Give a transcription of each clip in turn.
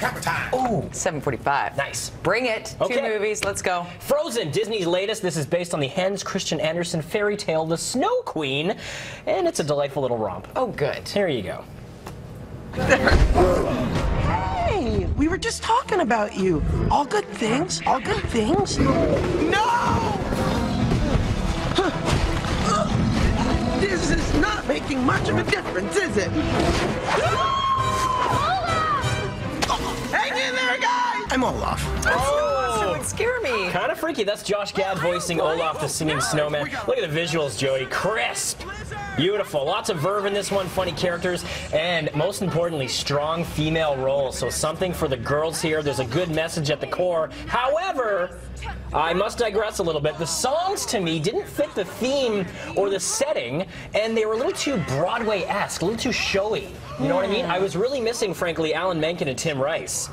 Hammer time. Oh, 7:45. nice. Bring it. Okay. 2 movies. Let's go. Frozen, Disney's latest. This is based on the Hans Christian Andersen fairy tale, The Snow Queen, and it's a delightful little romp. Oh, good. Here you go. Hey, we were just talking about you. All good things? All good things? No! This is not making much of a difference, is it? Hang in there, guys! I'm Olaf. Oh, it would scare me. Kind of freaky. That's Josh Gad voicing Olaf, the singing snowman. Look at the visuals, Jody. Crisp. Beautiful. Lots of verve in this one, funny characters, and most importantly, strong female roles. So something for the girls here. There's a good message at the core. However, I must digress a little bit. The songs, to me, didn't fit the theme or the setting, and they were a little too Broadway-esque, a little too showy. You know what I mean? I was really missing, frankly, Alan Menken and Tim Rice.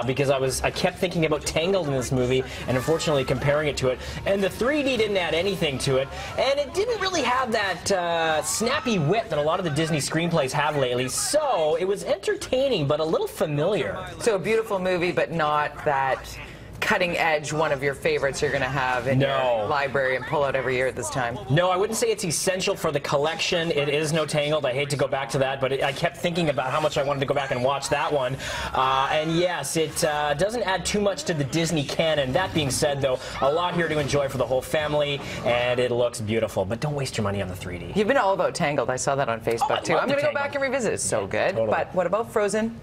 Because I kept thinking about Tangled in this movie, and unfortunately comparing it to it. And the 3D didn't add anything to it, and it didn't really have that snappy wit that a lot of the Disney screenplays have lately. So it was entertaining, but a little familiar. So a beautiful movie, but not that cutting edge, one of your favorites you're going to have in your library and pull out every year at this time. No, I wouldn't say it's essential for the collection. It is no Tangled. I hate to go back to that, but I kept thinking about how much I wanted to go back and watch that one. And yes, it doesn't add too much to the Disney canon. That being said, though, a lot here to enjoy for the whole family, and it looks beautiful. But don't waste your money on the 3D. You've been all about Tangled. I saw that on Facebook, too. I'm going to go back and revisit. It's so good. Totally. But what about Frozen?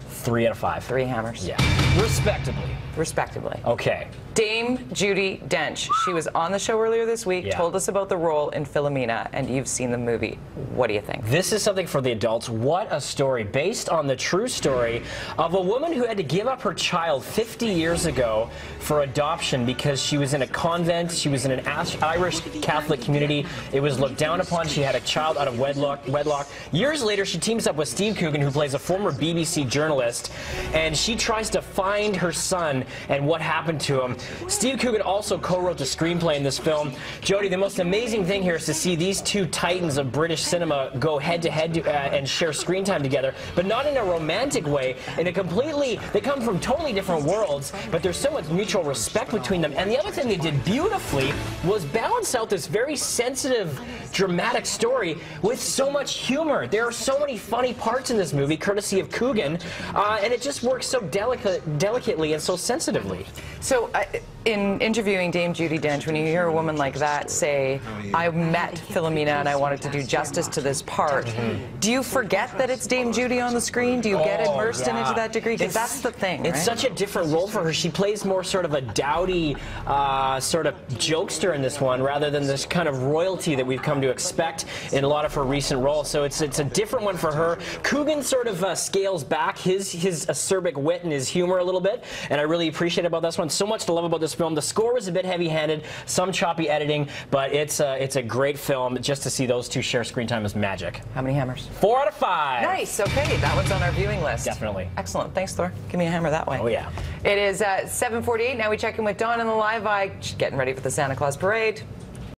3 out of 5. 3 hammers. Yeah. Respectably. Respectively. Okay. Dame Judi Dench. She was on the show earlier this week, told us about the role in Philomena, and you've seen the movie. What do you think? This is something for the adults. What a story, based on the true story of a woman who had to give up her child 50 years ago for adoption because she was in a convent, she was in an Irish Catholic community. It was looked down upon. She had a child out of wedlock. Years later, she teams up with Steve Coogan, who plays a former BBC journalist, and she tries to find her son and what happened to him. Steve Coogan also co-wrote the screenplay in this film. Jody, the most amazing thing here is to see these two titans of British cinema go head-to-head and share screen time together, but not in a romantic way, in a completely, they come from totally different worlds, but there's so much mutual respect between them. And the other thing they did beautifully was balance out this very sensitive, dramatic story with so much humor. There are so many funny parts in this movie, courtesy of Coogan, and it just works so delicately and so sensitively. So, in interviewing Dame Judi Dench, when you hear a woman like that say, I met Philomena and I wanted to do justice to this part, do you forget that it's Dame Judi on the screen? Do you get immersed in it to that degree? Because that's the thing, It's such a different role for her. She plays more sort of a dowdy sort of jokester in this one, rather than this kind of royalty that we've come to expect in a lot of her recent roles. So it's a different one for her. Coogan sort of scales back his acerbic wit and his humor a little bit, and I really appreciate about this one. So much to love about this film. The score was a bit heavy-handed, some choppy editing, but it's a great film. Just to see those two share screen time is magic. How many hammers? 4 out of 5. Nice. Okay, that one's on our viewing list. Definitely. Excellent. Thanks, Thor. Give me a hammer that way. Oh, yeah. It is 7:48. Now we check in with Dawn in the Live Eye. She's getting ready for the Santa Claus Parade.